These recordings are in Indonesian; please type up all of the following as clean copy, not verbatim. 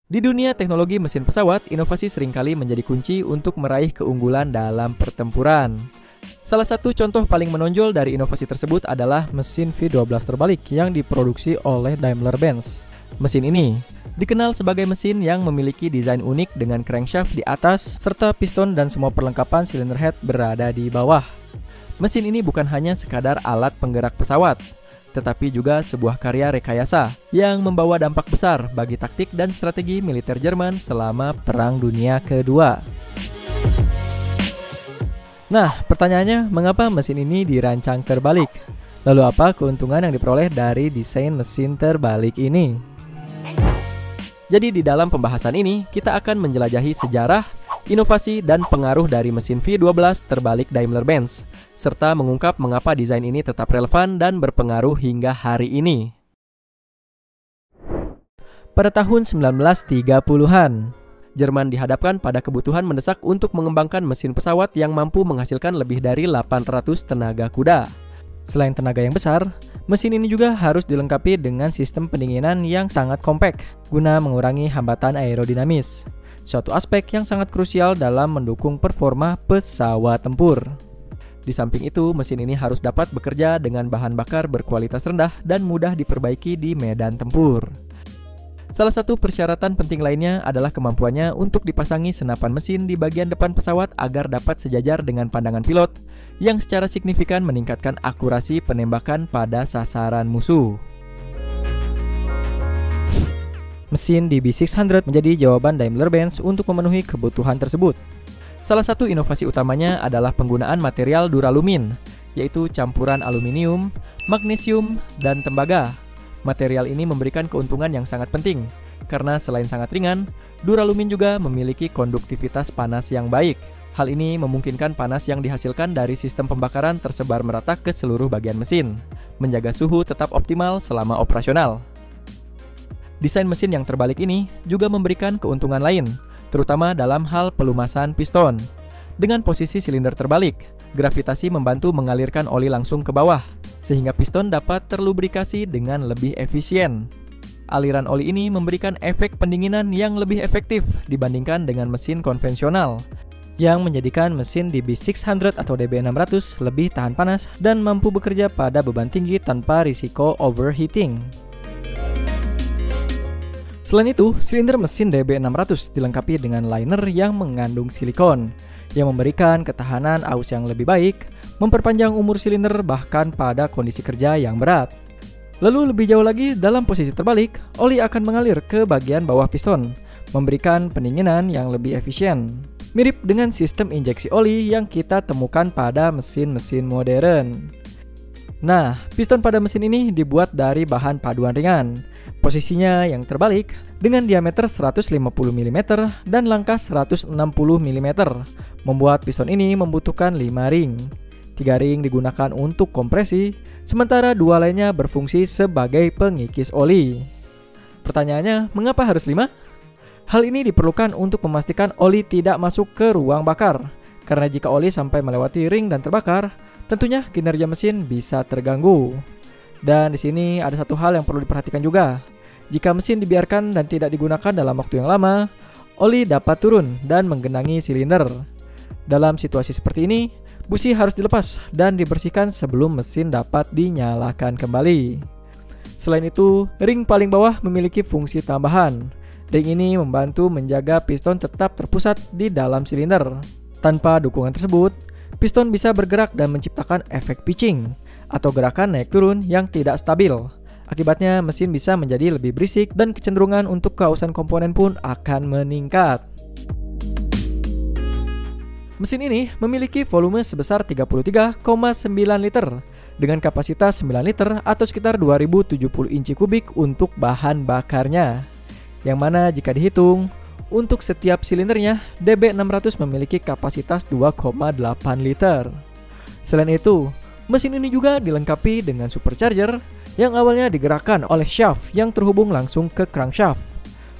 Di dunia teknologi mesin pesawat, inovasi seringkali menjadi kunci untuk meraih keunggulan dalam pertempuran. Salah satu contoh paling menonjol dari inovasi tersebut adalah mesin V12 terbalik yang diproduksi oleh Daimler-Benz. Mesin ini dikenal sebagai mesin yang memiliki desain unik dengan crankshaft di atas serta piston dan semua perlengkapan silinder head berada di bawah. Mesin ini bukan hanya sekadar alat penggerak pesawat, tetapi juga sebuah karya rekayasa yang membawa dampak besar bagi taktik dan strategi militer Jerman selama Perang Dunia Kedua. Nah, pertanyaannya, mengapa mesin ini dirancang terbalik? Lalu apa keuntungan yang diperoleh dari desain mesin terbalik ini? Jadi di dalam pembahasan ini, kita akan menjelajahi sejarah, inovasi, dan pengaruh dari mesin V12 terbalik Daimler-Benz, serta mengungkap mengapa desain ini tetap relevan dan berpengaruh hingga hari ini. Pada tahun 1930-an, Jerman dihadapkan pada kebutuhan mendesak untuk mengembangkan mesin pesawat yang mampu menghasilkan lebih dari 800 tenaga kuda. Selain tenaga yang besar, mesin ini juga harus dilengkapi dengan sistem pendinginan yang sangat kompak guna mengurangi hambatan aerodinamis, suatu aspek yang sangat krusial dalam mendukung performa pesawat tempur. Di samping itu, mesin ini harus dapat bekerja dengan bahan bakar berkualitas rendah dan mudah diperbaiki di medan tempur. Salah satu persyaratan penting lainnya adalah kemampuannya untuk dipasangi senapan mesin di bagian depan pesawat agar dapat sejajar dengan pandangan pilot yang secara signifikan meningkatkan akurasi penembakan pada sasaran musuh. Mesin DB600 menjadi jawaban Daimler-Benz untuk memenuhi kebutuhan tersebut. Salah satu inovasi utamanya adalah penggunaan material duralumin, yaitu campuran aluminium, magnesium, dan tembaga. Material ini memberikan keuntungan yang sangat penting, karena selain sangat ringan, duralumin juga memiliki konduktivitas panas yang baik. Hal ini memungkinkan panas yang dihasilkan dari sistem pembakaran tersebar merata ke seluruh bagian mesin, menjaga suhu tetap optimal selama operasional. Desain mesin yang terbalik ini juga memberikan keuntungan lain, terutama dalam hal pelumasan piston. Dengan posisi silinder terbalik, gravitasi membantu mengalirkan oli langsung ke bawah, sehingga piston dapat terlubrikasi dengan lebih efisien. Aliran oli ini memberikan efek pendinginan yang lebih efektif dibandingkan dengan mesin konvensional, yang menjadikan mesin DB600 atau DB600 lebih tahan panas dan mampu bekerja pada beban tinggi tanpa risiko overheating. Selain itu, silinder mesin DB600 dilengkapi dengan liner yang mengandung silikon, yang memberikan ketahanan aus yang lebih baik, memperpanjang umur silinder bahkan pada kondisi kerja yang berat. Lalu lebih jauh lagi, dalam posisi terbalik, oli akan mengalir ke bagian bawah piston, memberikan pendinginan yang lebih efisien. Mirip dengan sistem injeksi oli yang kita temukan pada mesin-mesin modern. Nah, piston pada mesin ini dibuat dari bahan paduan ringan. Posisinya yang terbalik dengan diameter 150 mm dan langkah 160 mm, membuat piston ini membutuhkan 5 ring. 3 ring digunakan untuk kompresi, sementara 2 lainnya berfungsi sebagai pengikis oli. Pertanyaannya, mengapa harus 5? Hal ini diperlukan untuk memastikan oli tidak masuk ke ruang bakar, karena jika oli sampai melewati ring dan terbakar, tentunya kinerja mesin bisa terganggu. Dan di sini ada satu hal yang perlu diperhatikan juga. Jika mesin dibiarkan dan tidak digunakan dalam waktu yang lama, oli dapat turun dan menggenangi silinder. Dalam situasi seperti ini, busi harus dilepas dan dibersihkan sebelum mesin dapat dinyalakan kembali. Selain itu, ring paling bawah memiliki fungsi tambahan. Ring ini membantu menjaga piston tetap terpusat di dalam silinder. Tanpa dukungan tersebut, piston bisa bergerak dan menciptakan efek pitching atau gerakan naik turun yang tidak stabil. Akibatnya mesin bisa menjadi lebih berisik dan kecenderungan untuk keausan komponen pun akan meningkat. Mesin ini memiliki volume sebesar 33,9 liter dengan kapasitas 9 liter atau sekitar 2070 inci kubik untuk bahan bakarnya. Yang mana jika dihitung, untuk setiap silindernya, DB600 memiliki kapasitas 2,8 liter. Selain itu, mesin ini juga dilengkapi dengan supercharger yang awalnya digerakkan oleh shaft yang terhubung langsung ke crankshaft.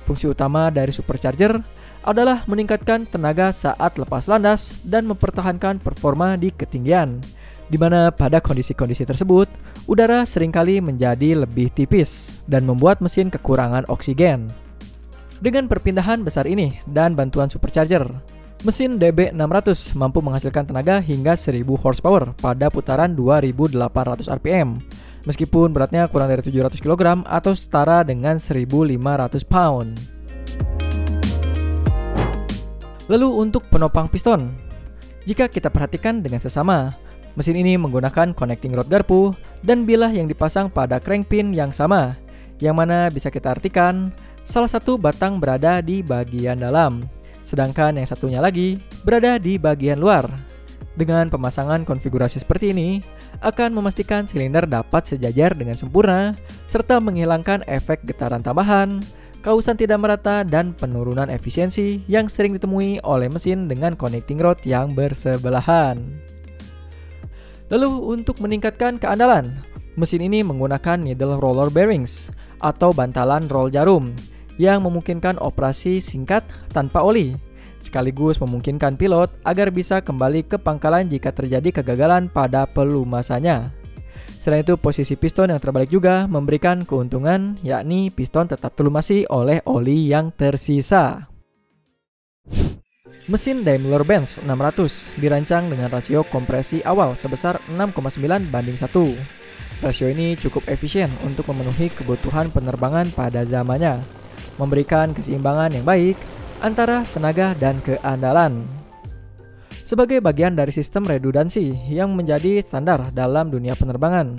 Fungsi utama dari supercharger adalah meningkatkan tenaga saat lepas landas dan mempertahankan performa di ketinggian, di mana pada kondisi-kondisi tersebut, udara seringkali menjadi lebih tipis dan membuat mesin kekurangan oksigen. Dengan perpindahan besar ini dan bantuan supercharger, mesin DB600 mampu menghasilkan tenaga hingga 1000 horsepower pada putaran 2800 rpm, meskipun beratnya kurang dari 700 kg atau setara dengan 1500 pound. Lalu untuk penopang piston, jika kita perhatikan dengan sesama, mesin ini menggunakan connecting rod garpu dan bilah yang dipasang pada crankpin yang sama, yang mana bisa kita artikan salah satu batang berada di bagian dalam, sedangkan yang satunya lagi berada di bagian luar. Dengan pemasangan konfigurasi seperti ini, akan memastikan silinder dapat sejajar dengan sempurna, serta menghilangkan efek getaran tambahan, kausan tidak merata, dan penurunan efisiensi yang sering ditemui oleh mesin dengan connecting rod yang bersebelahan. Lalu untuk meningkatkan keandalan, mesin ini menggunakan needle roller bearings atau bantalan roll jarum yang memungkinkan operasi singkat tanpa oli, sekaligus memungkinkan pilot agar bisa kembali ke pangkalan jika terjadi kegagalan pada pelumasannya. Selain itu, posisi piston yang terbalik juga memberikan keuntungan, yakni piston tetap terlumasi oleh oli yang tersisa. Mesin Daimler-Benz 600 dirancang dengan rasio kompresi awal sebesar 6,9:1. Rasio ini cukup efisien untuk memenuhi kebutuhan penerbangan pada zamannya, memberikan keseimbangan yang baik antara tenaga dan keandalan. Sebagai bagian dari sistem redundansi yang menjadi standar dalam dunia penerbangan,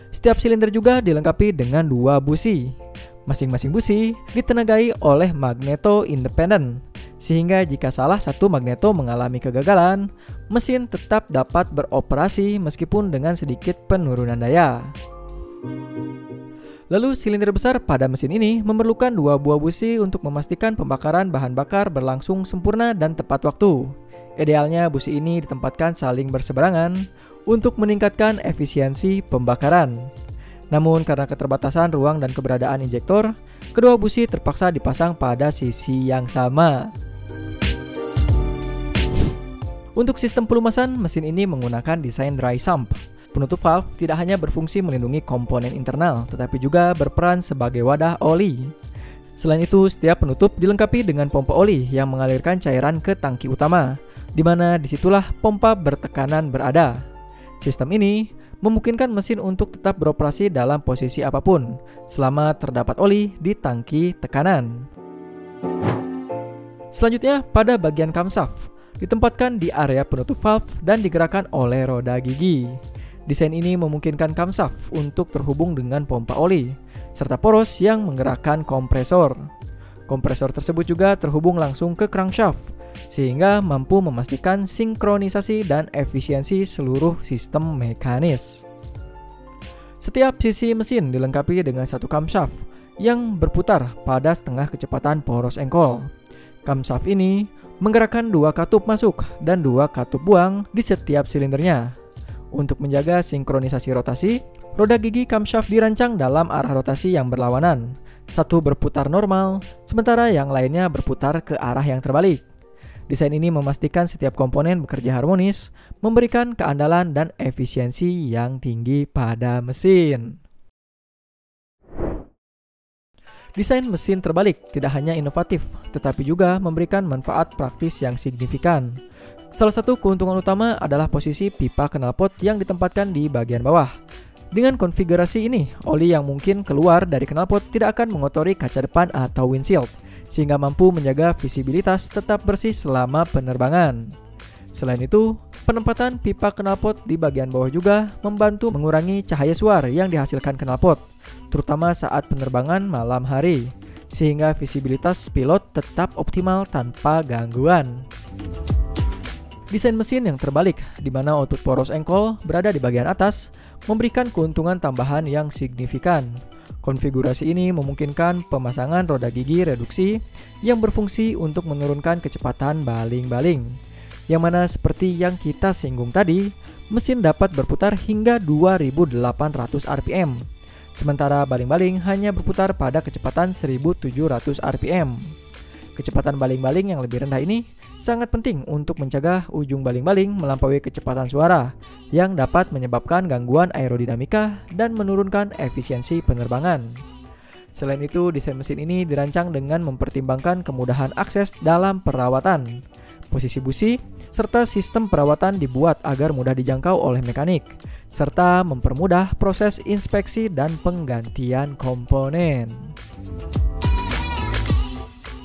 setiap silinder juga dilengkapi dengan 2 busi. Masing-masing busi ditenagai oleh magneto independen, sehingga jika salah satu magneto mengalami kegagalan, mesin tetap dapat beroperasi meskipun dengan sedikit penurunan daya. Lalu silinder besar pada mesin ini memerlukan 2 buah busi untuk memastikan pembakaran bahan bakar berlangsung sempurna dan tepat waktu. Idealnya busi ini ditempatkan saling berseberangan untuk meningkatkan efisiensi pembakaran. Namun karena keterbatasan ruang dan keberadaan injektor, kedua busi terpaksa dipasang pada sisi yang sama. Untuk sistem pelumasan, mesin ini menggunakan desain dry sump. Penutup valve tidak hanya berfungsi melindungi komponen internal, tetapi juga berperan sebagai wadah oli. Selain itu, setiap penutup dilengkapi dengan pompa oli yang mengalirkan cairan ke tangki utama, di mana disitulah pompa bertekanan berada. Sistem ini memungkinkan mesin untuk tetap beroperasi dalam posisi apapun, selama terdapat oli di tangki tekanan. Selanjutnya, pada bagian camshaft, ditempatkan di area penutup valve dan digerakkan oleh roda gigi. Desain ini memungkinkan camshaft untuk terhubung dengan pompa oli, serta poros yang menggerakkan kompresor. Kompresor tersebut juga terhubung langsung ke crankshaft, sehingga mampu memastikan sinkronisasi dan efisiensi seluruh sistem mekanis. Setiap sisi mesin dilengkapi dengan satu camshaft yang berputar pada setengah kecepatan poros engkol. Camshaft ini menggerakkan 2 katup masuk dan 2 katup buang di setiap silindernya. Untuk menjaga sinkronisasi rotasi, roda gigi camshaft dirancang dalam arah rotasi yang berlawanan. Satu berputar normal, sementara yang lainnya berputar ke arah yang terbalik. Desain ini memastikan setiap komponen bekerja harmonis, memberikan keandalan dan efisiensi yang tinggi pada mesin. Desain mesin terbalik tidak hanya inovatif, tetapi juga memberikan manfaat praktis yang signifikan. Salah satu keuntungan utama adalah posisi pipa knalpot yang ditempatkan di bagian bawah. Dengan konfigurasi ini, oli yang mungkin keluar dari knalpot tidak akan mengotori kaca depan atau windshield, sehingga mampu menjaga visibilitas tetap bersih selama penerbangan. Selain itu, penempatan pipa knalpot di bagian bawah juga membantu mengurangi cahaya suar yang dihasilkan knalpot, terutama saat penerbangan malam hari, sehingga visibilitas pilot tetap optimal tanpa gangguan. Desain mesin yang terbalik, di mana output poros engkol berada di bagian atas, memberikan keuntungan tambahan yang signifikan. Konfigurasi ini memungkinkan pemasangan roda gigi reduksi yang berfungsi untuk menurunkan kecepatan baling-baling, yang mana seperti yang kita singgung tadi, mesin dapat berputar hingga 2800 rpm, sementara baling-baling hanya berputar pada kecepatan 1700 rpm. Kecepatan baling-baling yang lebih rendah ini sangat penting untuk mencegah ujung baling-baling melampaui kecepatan suara yang dapat menyebabkan gangguan aerodinamika dan menurunkan efisiensi penerbangan. Selain itu, desain mesin ini dirancang dengan mempertimbangkan kemudahan akses dalam perawatan. Posisi busi, serta sistem perawatan dibuat agar mudah dijangkau oleh mekanik, serta mempermudah proses inspeksi dan penggantian komponen.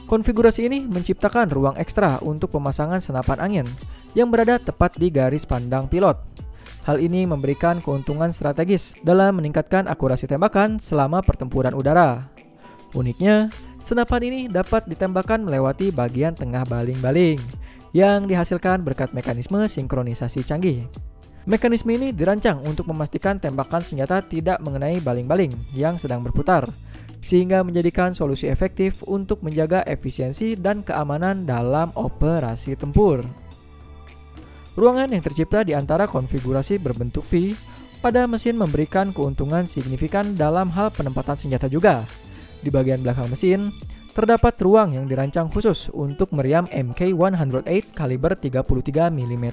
Konfigurasi ini menciptakan ruang ekstra untuk pemasangan senapan angin yang berada tepat di garis pandang pilot. Hal ini memberikan keuntungan strategis dalam meningkatkan akurasi tembakan selama pertempuran udara. Uniknya, senapan ini dapat ditembakkan melewati bagian tengah baling-baling yang dihasilkan berkat mekanisme sinkronisasi canggih. Mekanisme ini dirancang untuk memastikan tembakan senjata tidak mengenai baling-baling yang sedang berputar, sehingga menjadikan solusi efektif untuk menjaga efisiensi dan keamanan dalam operasi tempur. Ruangan yang tercipta di antara konfigurasi berbentuk V pada mesin memberikan keuntungan signifikan dalam hal penempatan senjata juga. Di bagian belakang mesin, terdapat ruang yang dirancang khusus untuk meriam Mk108 kaliber 33 mm.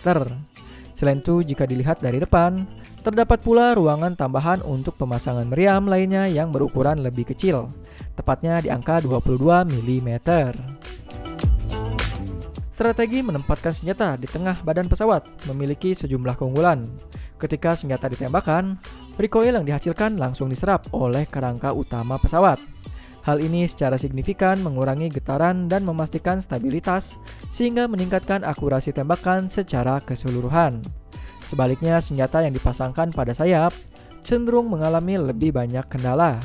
Selain itu, jika dilihat dari depan, terdapat pula ruangan tambahan untuk pemasangan meriam lainnya yang berukuran lebih kecil, tepatnya di angka 22 mm. Strategi menempatkan senjata di tengah badan pesawat memiliki sejumlah keunggulan. Ketika senjata ditembakkan, recoil yang dihasilkan langsung diserap oleh kerangka utama pesawat. Hal ini secara signifikan mengurangi getaran dan memastikan stabilitas, sehingga meningkatkan akurasi tembakan secara keseluruhan. Sebaliknya, senjata yang dipasangkan pada sayap cenderung mengalami lebih banyak kendala.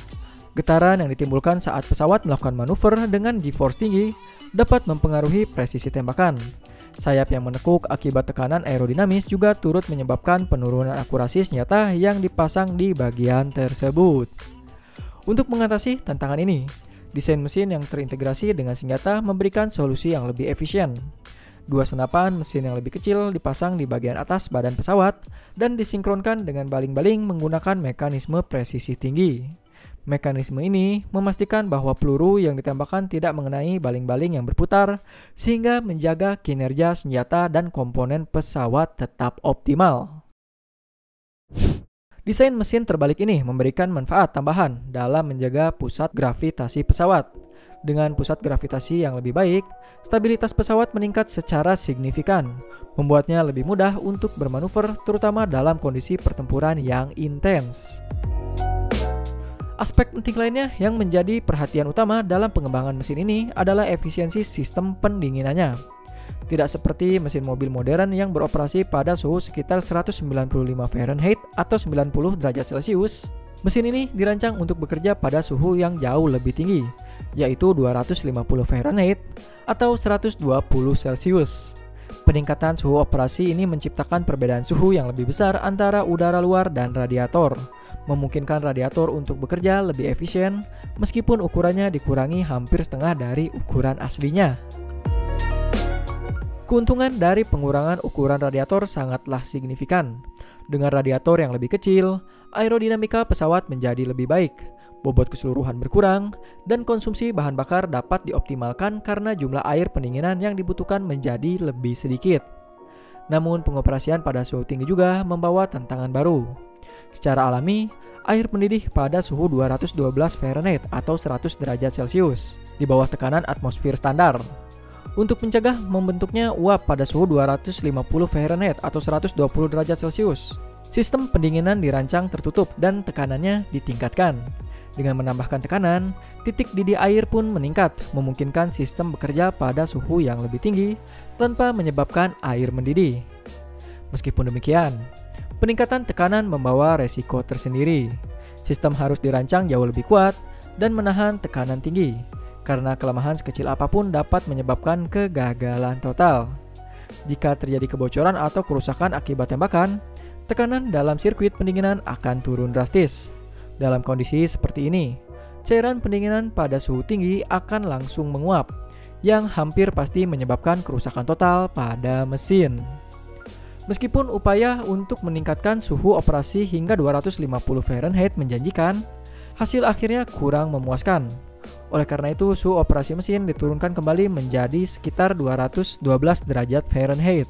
Getaran yang ditimbulkan saat pesawat melakukan manuver dengan G-force tinggi dapat mempengaruhi presisi tembakan. Sayap yang menekuk akibat tekanan aerodinamis juga turut menyebabkan penurunan akurasi senjata yang dipasang di bagian tersebut. Untuk mengatasi tantangan ini, desain mesin yang terintegrasi dengan senjata memberikan solusi yang lebih efisien. Dua senapan mesin yang lebih kecil dipasang di bagian atas badan pesawat dan disinkronkan dengan baling-baling menggunakan mekanisme presisi tinggi. Mekanisme ini memastikan bahwa peluru yang ditembakkan tidak mengenai baling-baling yang berputar, sehingga menjaga kinerja senjata dan komponen pesawat tetap optimal. Desain mesin terbalik ini memberikan manfaat tambahan dalam menjaga pusat gravitasi pesawat. Dengan pusat gravitasi yang lebih baik, stabilitas pesawat meningkat secara signifikan, membuatnya lebih mudah untuk bermanuver terutama dalam kondisi pertempuran yang intens. Aspek penting lainnya yang menjadi perhatian utama dalam pengembangan mesin ini adalah efisiensi sistem pendinginannya. Tidak seperti mesin mobil modern yang beroperasi pada suhu sekitar 195 Fahrenheit atau 90 derajat Celcius, mesin ini dirancang untuk bekerja pada suhu yang jauh lebih tinggi, yaitu 250 Fahrenheit atau 120 Celcius. Peningkatan suhu operasi ini menciptakan perbedaan suhu yang lebih besar antara udara luar dan radiator, memungkinkan radiator untuk bekerja lebih efisien meskipun ukurannya dikurangi hampir setengah dari ukuran aslinya. Keuntungan dari pengurangan ukuran radiator sangatlah signifikan. Dengan radiator yang lebih kecil, aerodinamika pesawat menjadi lebih baik, bobot keseluruhan berkurang, dan konsumsi bahan bakar dapat dioptimalkan karena jumlah air pendinginan yang dibutuhkan menjadi lebih sedikit. Namun pengoperasian pada suhu tinggi juga membawa tantangan baru. Secara alami, air mendidih pada suhu 212 Fahrenheit atau 100 derajat Celcius di bawah tekanan atmosfer standar. Untuk mencegah membentuknya uap pada suhu 250 Fahrenheit atau 120 derajat Celcius, sistem pendinginan dirancang tertutup dan tekanannya ditingkatkan. Dengan menambahkan tekanan, titik didih air pun meningkat, memungkinkan sistem bekerja pada suhu yang lebih tinggi tanpa menyebabkan air mendidih. Meskipun demikian, peningkatan tekanan membawa resiko tersendiri. Sistem harus dirancang jauh lebih kuat dan menahan tekanan tinggi, karena kelemahan sekecil apapun dapat menyebabkan kegagalan total. Jika terjadi kebocoran atau kerusakan akibat tembakan, tekanan dalam sirkuit pendinginan akan turun drastis. Dalam kondisi seperti ini, cairan pendinginan pada suhu tinggi akan langsung menguap, yang hampir pasti menyebabkan kerusakan total pada mesin. Meskipun upaya untuk meningkatkan suhu operasi hingga 250 Fahrenheit menjanjikan, hasil akhirnya kurang memuaskan. Oleh karena itu, suhu operasi mesin diturunkan kembali menjadi sekitar 212 derajat Fahrenheit.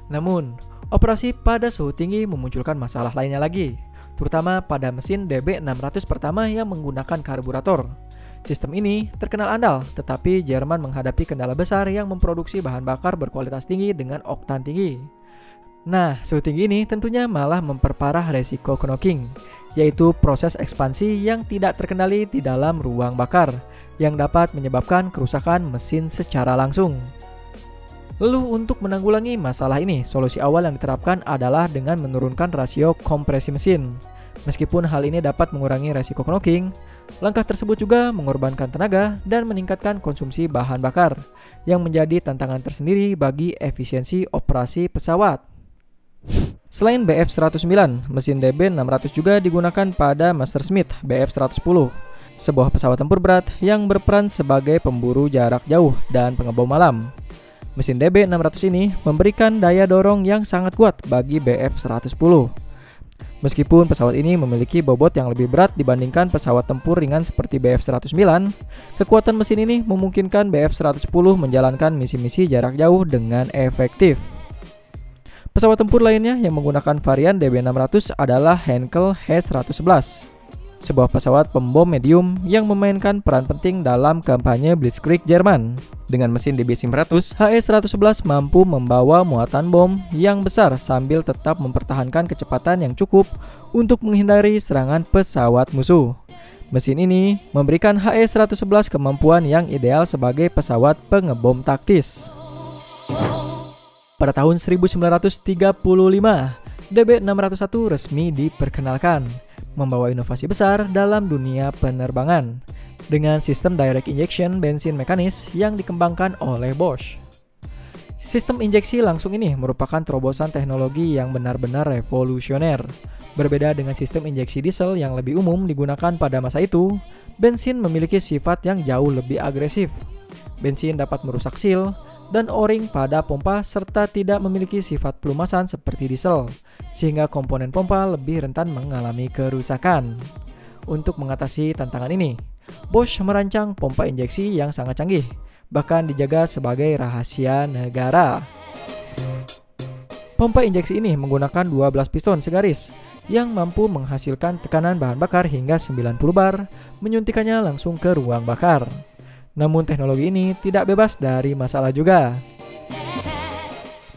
Namun, operasi pada suhu tinggi memunculkan masalah lainnya lagi, terutama pada mesin DB600 pertama yang menggunakan karburator. Sistem ini terkenal andal, tetapi Jerman menghadapi kendala besar yang memproduksi bahan bakar berkualitas tinggi dengan oktan tinggi. Nah, suhu tinggi ini tentunya malah memperparah resiko knocking, yaitu proses ekspansi yang tidak terkendali di dalam ruang bakar, yang dapat menyebabkan kerusakan mesin secara langsung. Lalu untuk menanggulangi masalah ini, solusi awal yang diterapkan adalah dengan menurunkan rasio kompresi mesin. Meskipun hal ini dapat mengurangi resiko knocking, langkah tersebut juga mengorbankan tenaga dan meningkatkan konsumsi bahan bakar, yang menjadi tantangan tersendiri bagi efisiensi operasi pesawat. Selain BF-109, mesin DB600 juga digunakan pada Messerschmitt BF-110, sebuah pesawat tempur berat yang berperan sebagai pemburu jarak jauh dan pengebom malam. Mesin DB600 ini memberikan daya dorong yang sangat kuat bagi BF-110. Meskipun pesawat ini memiliki bobot yang lebih berat dibandingkan pesawat tempur ringan seperti BF-109, kekuatan mesin ini memungkinkan BF-110 menjalankan misi-misi jarak jauh dengan efektif. Pesawat tempur lainnya yang menggunakan varian DB600 adalah Heinkel He-111, sebuah pesawat pembom medium yang memainkan peran penting dalam kampanye Blitzkrieg Jerman. Dengan mesin DB900, He-111 mampu membawa muatan bom yang besar sambil tetap mempertahankan kecepatan yang cukup untuk menghindari serangan pesawat musuh. Mesin ini memberikan He-111 kemampuan yang ideal sebagai pesawat pengebom taktis. Pada tahun 1935, DB601 resmi diperkenalkan, membawa inovasi besar dalam dunia penerbangan dengan sistem direct injection bensin mekanis yang dikembangkan oleh Bosch. Sistem injeksi langsung ini merupakan terobosan teknologi yang benar-benar revolusioner. Berbeda dengan sistem injeksi diesel yang lebih umum digunakan pada masa itu, bensin memiliki sifat yang jauh lebih agresif. Bensin dapat merusak seal dan o-ring pada pompa serta tidak memiliki sifat pelumasan seperti diesel, sehingga komponen pompa lebih rentan mengalami kerusakan. Untuk mengatasi tantangan ini, Bosch merancang pompa injeksi yang sangat canggih, bahkan dijaga sebagai rahasia negara. Pompa injeksi ini menggunakan 12 piston segaris yang mampu menghasilkan tekanan bahan bakar hingga 90 bar, menyuntikannya langsung ke ruang bakar. Namun teknologi ini tidak bebas dari masalah juga.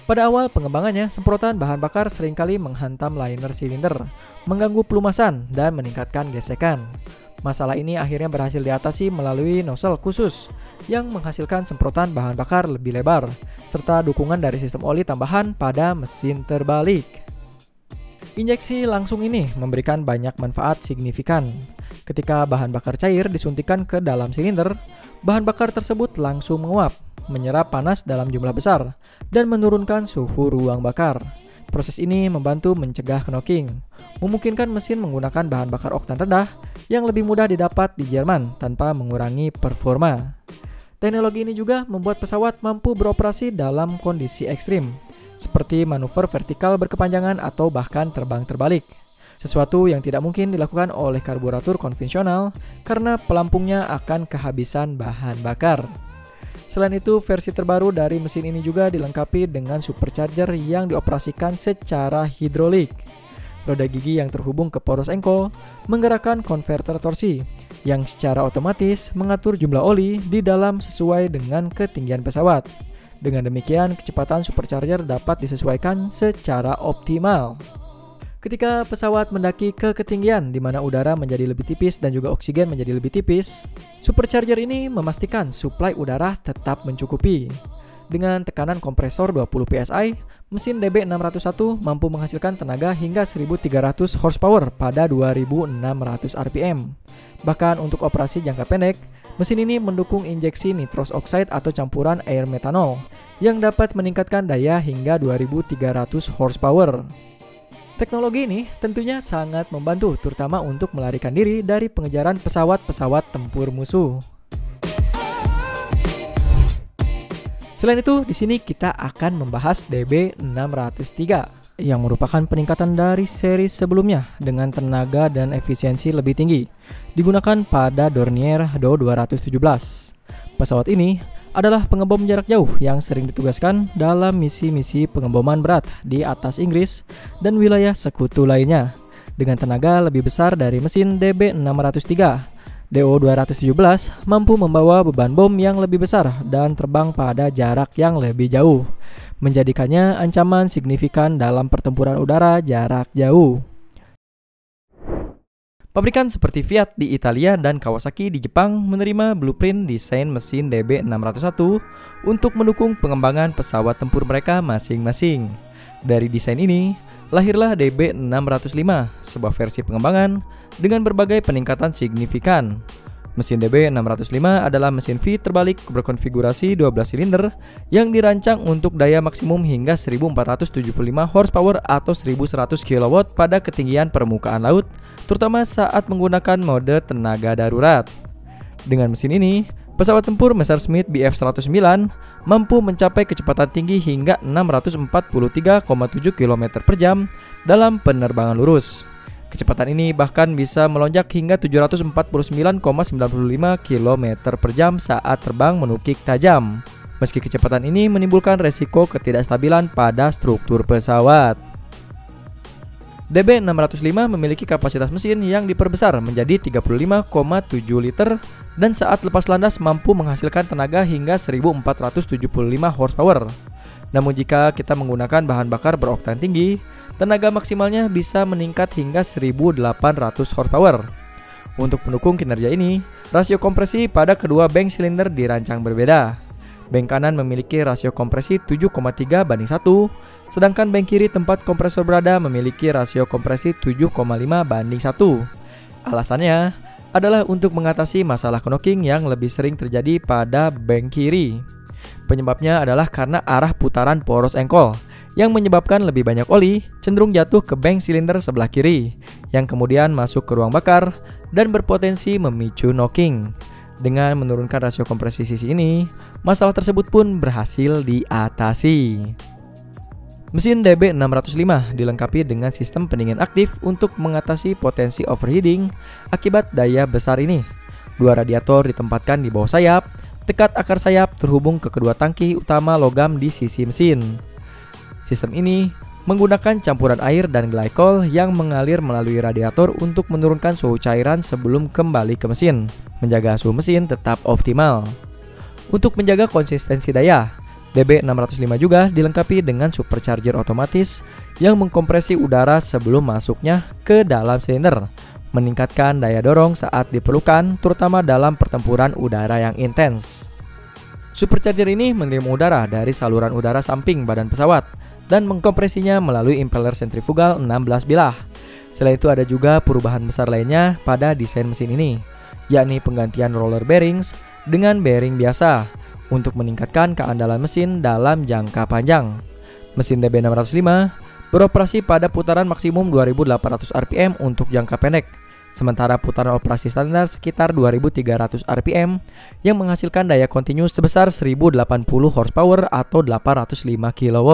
Pada awal pengembangannya, semprotan bahan bakar seringkali menghantam liner silinder, mengganggu pelumasan, dan meningkatkan gesekan. Masalah ini akhirnya berhasil diatasi melalui nozzle khusus yang menghasilkan semprotan bahan bakar lebih lebar, serta dukungan dari sistem oli tambahan pada mesin terbalik. Injeksi langsung ini memberikan banyak manfaat signifikan. Ketika bahan bakar cair disuntikan ke dalam silinder, bahan bakar tersebut langsung menguap, menyerap panas dalam jumlah besar, dan menurunkan suhu ruang bakar. Proses ini membantu mencegah knocking, memungkinkan mesin menggunakan bahan bakar oktan rendah yang lebih mudah didapat di Jerman tanpa mengurangi performa. Teknologi ini juga membuat pesawat mampu beroperasi dalam kondisi ekstrim, seperti manuver vertikal berkepanjangan atau bahkan terbang terbalik. Sesuatu yang tidak mungkin dilakukan oleh karburator konvensional karena pelampungnya akan kehabisan bahan bakar. Selain itu, versi terbaru dari mesin ini juga dilengkapi dengan supercharger yang dioperasikan secara hidrolik. Roda gigi yang terhubung ke poros engkol menggerakkan konverter torsi yang secara otomatis mengatur jumlah oli di dalam sesuai dengan ketinggian pesawat. Dengan demikian, kecepatan supercharger dapat disesuaikan secara optimal. Ketika pesawat mendaki ke ketinggian di mana udara menjadi lebih tipis dan juga oksigen menjadi lebih tipis, supercharger ini memastikan suplai udara tetap mencukupi. Dengan tekanan kompresor 20 psi, mesin DB601 mampu menghasilkan tenaga hingga 1300 horsepower pada 2600 rpm. Bahkan untuk operasi jangka pendek, mesin ini mendukung injeksi nitrous oxide atau campuran air metanol yang dapat meningkatkan daya hingga 2300 horsepower. Teknologi ini tentunya sangat membantu, terutama untuk melarikan diri dari pengejaran pesawat-pesawat tempur musuh. Selain itu, di sini kita akan membahas DB603 yang merupakan peningkatan dari seri sebelumnya dengan tenaga dan efisiensi lebih tinggi, digunakan pada Dornier Do 217. Pesawat ini adalah pengebom jarak jauh yang sering ditugaskan dalam misi-misi pengeboman berat di atas Inggris dan wilayah sekutu lainnya. dengan tenaga lebih besar dari mesin DB603. DO217 mampu membawa beban bom yang lebih besar dan terbang pada jarak yang lebih jauh, menjadikannya ancaman signifikan dalam pertempuran udara jarak jauh. Pabrikan seperti Fiat di Italia dan Kawasaki di Jepang menerima blueprint desain mesin DB601 untuk mendukung pengembangan pesawat tempur mereka masing-masing. Dari desain ini, lahirlah DB605, sebuah versi pengembangan dengan berbagai peningkatan signifikan. Mesin DB605 adalah mesin V terbalik berkonfigurasi 12 silinder yang dirancang untuk daya maksimum hingga 1475 horsepower atau 1100 kW pada ketinggian permukaan laut, terutama saat menggunakan mode tenaga darurat. Dengan mesin ini, pesawat tempur Messerschmitt Bf 109 mampu mencapai kecepatan tinggi hingga 643,7 km per jam dalam penerbangan lurus. Kecepatan ini bahkan bisa melonjak hingga 749,95 km per jam saat terbang menukik tajam. Meski kecepatan ini menimbulkan resiko ketidakstabilan pada struktur pesawat. DB605 memiliki kapasitas mesin yang diperbesar menjadi 35,7 liter dan saat lepas landas mampu menghasilkan tenaga hingga 1475 horsepower. Namun jika kita menggunakan bahan bakar beroktan tinggi, tenaga maksimalnya bisa meningkat hingga 1800 horsepower. Untuk mendukung kinerja ini, rasio kompresi pada kedua bank silinder dirancang berbeda. Bank kanan memiliki rasio kompresi 7,3:1, sedangkan bank kiri tempat kompresor berada memiliki rasio kompresi 7,5:1. Alasannya adalah untuk mengatasi masalah knocking yang lebih sering terjadi pada bank kiri. Penyebabnya adalah karena arah putaran poros engkol yang menyebabkan lebih banyak oli cenderung jatuh ke bank silinder sebelah kiri yang kemudian masuk ke ruang bakar dan berpotensi memicu knocking. Dengan menurunkan rasio kompresi sisi ini, masalah tersebut pun berhasil diatasi. Mesin DB605 dilengkapi dengan sistem pendingin aktif untuk mengatasi potensi overheating akibat daya besar ini. Dua radiator ditempatkan di bawah sayap, dekat akar sayap terhubung ke kedua tangki utama logam di sisi mesin. Sistem ini menggunakan campuran air dan glikol yang mengalir melalui radiator untuk menurunkan suhu cairan sebelum kembali ke mesin, menjaga suhu mesin tetap optimal. Untuk menjaga konsistensi daya, DB605 juga dilengkapi dengan supercharger otomatis yang mengkompresi udara sebelum masuknya ke dalam silinder, meningkatkan daya dorong saat diperlukan, terutama dalam pertempuran udara yang intens. Supercharger ini mengirim udara dari saluran udara samping badan pesawat dan mengkompresinya melalui impeller sentrifugal 16 bilah. Selain itu ada juga perubahan besar lainnya pada desain mesin ini, yakni penggantian roller bearings dengan bearing biasa untuk meningkatkan keandalan mesin dalam jangka panjang. Mesin DB605 beroperasi pada putaran maksimum 2800 rpm untuk jangka pendek, sementara putaran operasi standar sekitar 2300 rpm yang menghasilkan daya kontinu sebesar 1080 horsepower atau 805 kW.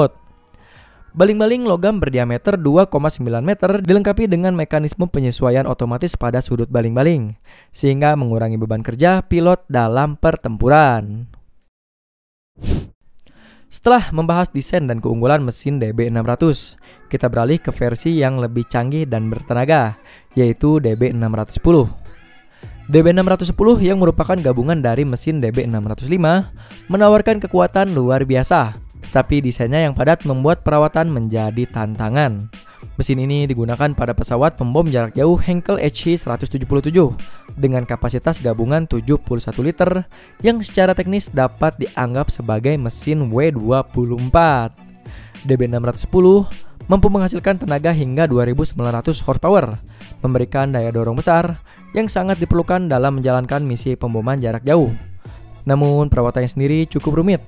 Baling-baling logam berdiameter 2,9 meter dilengkapi dengan mekanisme penyesuaian otomatis pada sudut baling-baling, sehingga mengurangi beban kerja pilot dalam pertempuran. Setelah membahas desain dan keunggulan mesin DB600, kita beralih ke versi yang lebih canggih dan bertenaga, yaitu DB610. DB610 yang merupakan gabungan dari mesin DB605 menawarkan kekuatan luar biasa, tapi desainnya yang padat membuat perawatan menjadi tantangan. Mesin ini digunakan pada pesawat pembom jarak jauh Heinkel HE-177 dengan kapasitas gabungan 71 liter yang secara teknis dapat dianggap sebagai mesin W24. DB610 mampu menghasilkan tenaga hingga 2900 horsepower, memberikan daya dorong besar yang sangat diperlukan dalam menjalankan misi pemboman jarak jauh. Namun perawatannya sendiri cukup rumit.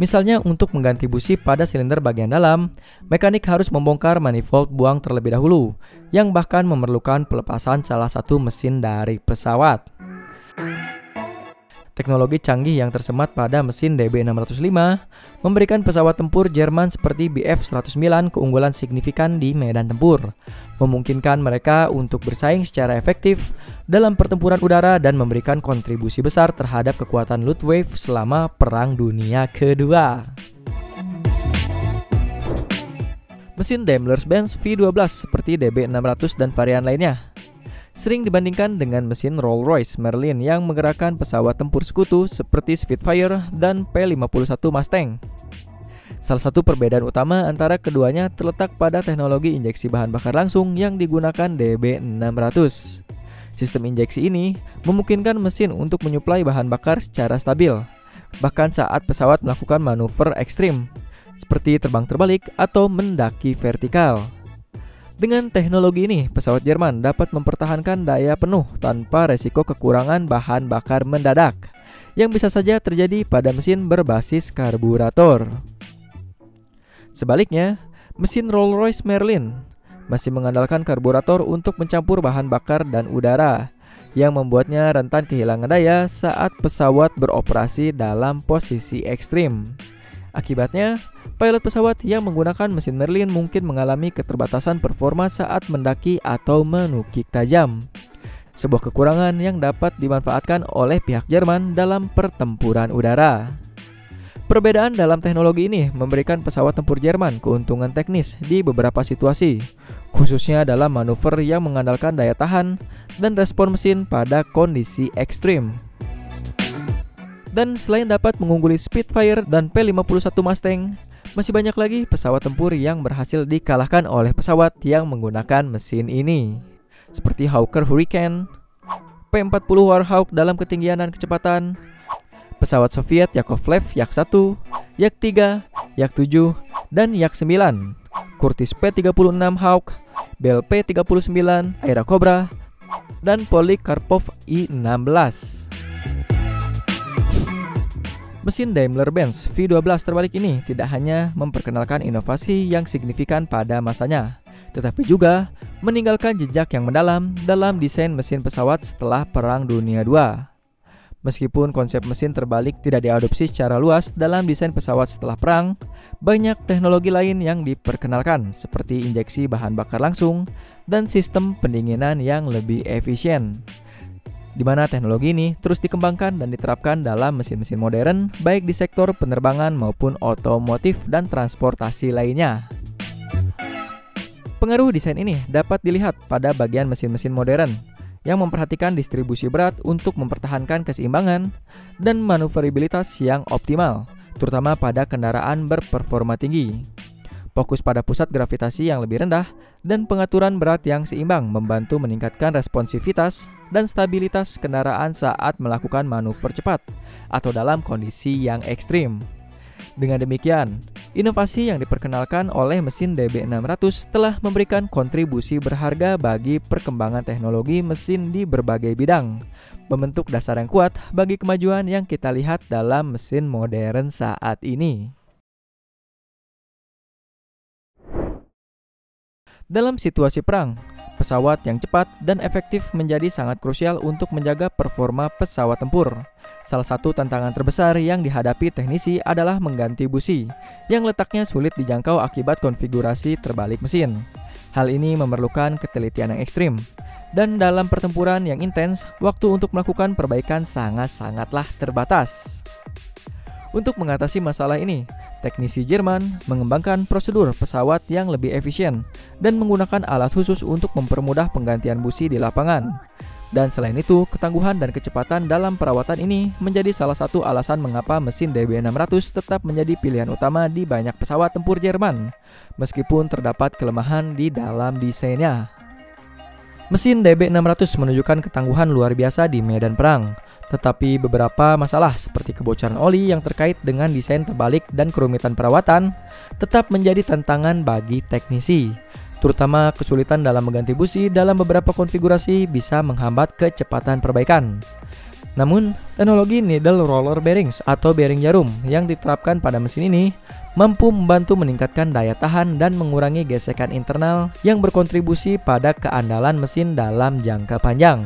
Misalnya untuk mengganti busi pada silinder bagian dalam, mekanik harus membongkar manifold buang terlebih dahulu, yang bahkan memerlukan pelepasan salah satu mesin dari pesawat. Teknologi canggih yang tersemat pada mesin DB605 memberikan pesawat tempur Jerman seperti Bf 109 keunggulan signifikan di medan tempur, memungkinkan mereka untuk bersaing secara efektif dalam pertempuran udara dan memberikan kontribusi besar terhadap kekuatan Luftwaffe selama Perang Dunia Kedua. Mesin Daimler-Benz V12 seperti DB600 dan varian lainnya sering dibandingkan dengan mesin Rolls-Royce Merlin yang menggerakkan pesawat tempur sekutu seperti Spitfire dan P-51 Mustang. Salah satu perbedaan utama antara keduanya terletak pada teknologi injeksi bahan bakar langsung yang digunakan DB600. Sistem injeksi ini memungkinkan mesin untuk menyuplai bahan bakar secara stabil, bahkan saat pesawat melakukan manuver ekstrim, seperti terbang terbalik atau mendaki vertikal. Dengan teknologi ini, pesawat Jerman dapat mempertahankan daya penuh tanpa resiko kekurangan bahan bakar mendadak, yang bisa saja terjadi pada mesin berbasis karburator. Sebaliknya, mesin Rolls-Royce Merlin masih mengandalkan karburator untuk mencampur bahan bakar dan udara, yang membuatnya rentan kehilangan daya saat pesawat beroperasi dalam posisi ekstrim. Akibatnya, pilot pesawat yang menggunakan mesin Merlin mungkin mengalami keterbatasan performa saat mendaki atau menukik tajam. Sebuah kekurangan yang dapat dimanfaatkan oleh pihak Jerman dalam pertempuran udara. Perbedaan dalam teknologi ini memberikan pesawat tempur Jerman keuntungan teknis di beberapa situasi, khususnya dalam manuver yang mengandalkan daya tahan dan respon mesin pada kondisi ekstrim. Dan selain dapat mengungguli Spitfire dan P-51 Mustang, masih banyak lagi pesawat tempur yang berhasil dikalahkan oleh pesawat yang menggunakan mesin ini, seperti Hawker Hurricane, P-40 Warhawk dalam ketinggian dan kecepatan, pesawat Soviet Yakovlev Yak-1, Yak-3, Yak-7, dan Yak-9, Curtiss P-36 Hawk, Bell P-39, Airacobra, dan Polikarpov I-16. Mesin Daimler-Benz V12 terbalik ini tidak hanya memperkenalkan inovasi yang signifikan pada masanya, tetapi juga meninggalkan jejak yang mendalam dalam desain mesin pesawat setelah Perang Dunia II. Meskipun konsep mesin terbalik tidak diadopsi secara luas dalam desain pesawat setelah perang, banyak teknologi lain yang diperkenalkan seperti injeksi bahan bakar langsung dan sistem pendinginan yang lebih efisien, di mana teknologi ini terus dikembangkan dan diterapkan dalam mesin-mesin modern baik di sektor penerbangan maupun otomotif dan transportasi lainnya. Pengaruh desain ini dapat dilihat pada bagian mesin-mesin modern yang memperhatikan distribusi berat untuk mempertahankan keseimbangan dan manuverabilitas yang optimal, terutama pada kendaraan berperforma tinggi. Fokus pada pusat gravitasi yang lebih rendah dan pengaturan berat yang seimbang membantu meningkatkan responsivitas dan stabilitas kendaraan saat melakukan manuver cepat atau dalam kondisi yang ekstrim. Dengan demikian, inovasi yang diperkenalkan oleh mesin DB600 telah memberikan kontribusi berharga bagi perkembangan teknologi mesin di berbagai bidang, membentuk dasar yang kuat bagi kemajuan yang kita lihat dalam mesin modern saat ini. Dalam situasi perang, pesawat yang cepat dan efektif menjadi sangat krusial untuk menjaga performa pesawat tempur. Salah satu tantangan terbesar yang dihadapi teknisi adalah mengganti busi yang letaknya sulit dijangkau akibat konfigurasi terbalik mesin. Hal ini memerlukan ketelitian yang ekstrim, dan dalam pertempuran yang intens, waktu untuk melakukan perbaikan sangat-sangatlah terbatas. Untuk mengatasi masalah ini, teknisi Jerman mengembangkan prosedur pesawat yang lebih efisien dan menggunakan alat khusus untuk mempermudah penggantian busi di lapangan. Dan selain itu, ketangguhan dan kecepatan dalam perawatan ini menjadi salah satu alasan mengapa mesin DB600 tetap menjadi pilihan utama di banyak pesawat tempur Jerman, meskipun terdapat kelemahan di dalam desainnya. Mesin DB600 menunjukkan ketangguhan luar biasa di medan perang, tetapi beberapa masalah seperti kebocoran oli yang terkait dengan desain terbalik dan kerumitan perawatan tetap menjadi tantangan bagi teknisi. Terutama kesulitan dalam mengganti busi dalam beberapa konfigurasi bisa menghambat kecepatan perbaikan. Namun, teknologi needle roller bearings atau bearing jarum yang diterapkan pada mesin ini mampu membantu meningkatkan daya tahan dan mengurangi gesekan internal yang berkontribusi pada keandalan mesin dalam jangka panjang.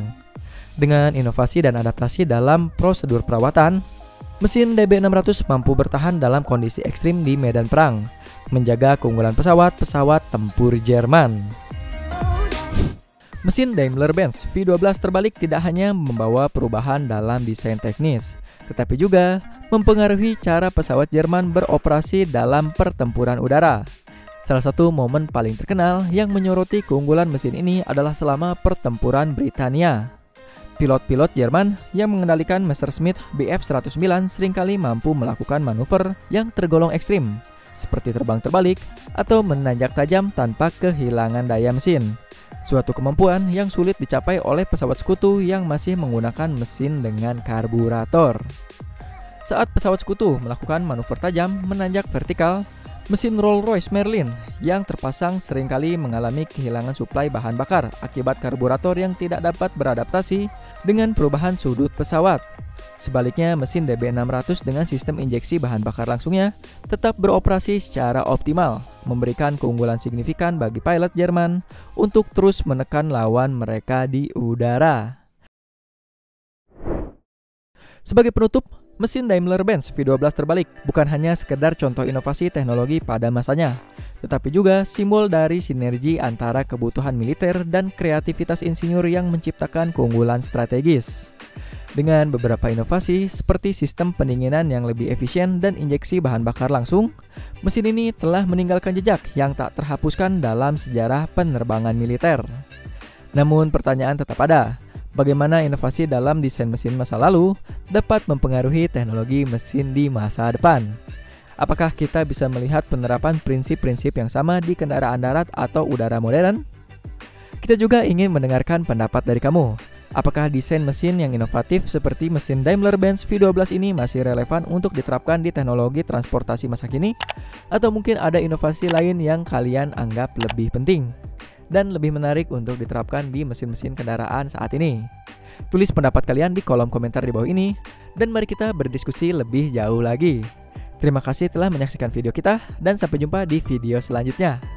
Dengan inovasi dan adaptasi dalam prosedur perawatan, mesin DB600 mampu bertahan dalam kondisi ekstrim di medan perang, menjaga keunggulan pesawat-pesawat tempur Jerman. Mesin Daimler-Benz V12 terbalik tidak hanya membawa perubahan dalam desain teknis, tetapi juga mempengaruhi cara pesawat Jerman beroperasi dalam pertempuran udara. Salah satu momen paling terkenal yang menyoroti keunggulan mesin ini adalah selama pertempuran Britania. Pilot-pilot Jerman yang mengendalikan Messerschmitt Bf 109 seringkali mampu melakukan manuver yang tergolong ekstrim, seperti terbang terbalik atau menanjak tajam tanpa kehilangan daya mesin. Suatu kemampuan yang sulit dicapai oleh pesawat sekutu yang masih menggunakan mesin dengan karburator. Saat pesawat sekutu melakukan manuver tajam menanjak vertikal, mesin Rolls-Royce Merlin yang terpasang seringkali mengalami kehilangan suplai bahan bakar akibat karburator yang tidak dapat beradaptasi dengan perubahan sudut pesawat. Sebaliknya, mesin DB600 dengan sistem injeksi bahan bakar langsungnya tetap beroperasi secara optimal, memberikan keunggulan signifikan bagi pilot Jerman untuk terus menekan lawan mereka di udara. Sebagai penutup, mesin Daimler-Benz V12 terbalik bukan hanya sekedar contoh inovasi teknologi pada masanya, tetapi juga simbol dari sinergi antara kebutuhan militer dan kreativitas insinyur yang menciptakan keunggulan strategis. Dengan beberapa inovasi seperti sistem pendinginan yang lebih efisien dan injeksi bahan bakar langsung, mesin ini telah meninggalkan jejak yang tak terhapuskan dalam sejarah penerbangan militer. Namun pertanyaan tetap ada. Bagaimana inovasi dalam desain mesin masa lalu dapat mempengaruhi teknologi mesin di masa depan? Apakah kita bisa melihat penerapan prinsip-prinsip yang sama di kendaraan darat atau udara modern? Kita juga ingin mendengarkan pendapat dari kamu. Apakah desain mesin yang inovatif seperti mesin Daimler-Benz V12 ini masih relevan untuk diterapkan di teknologi transportasi masa kini? Atau mungkin ada inovasi lain yang kalian anggap lebih penting dan lebih menarik untuk diterapkan di mesin-mesin kendaraan saat ini? Tulis pendapat kalian di kolom komentar di bawah ini, dan mari kita berdiskusi lebih jauh lagi. Terima kasih telah menyaksikan video kita, dan sampai jumpa di video selanjutnya.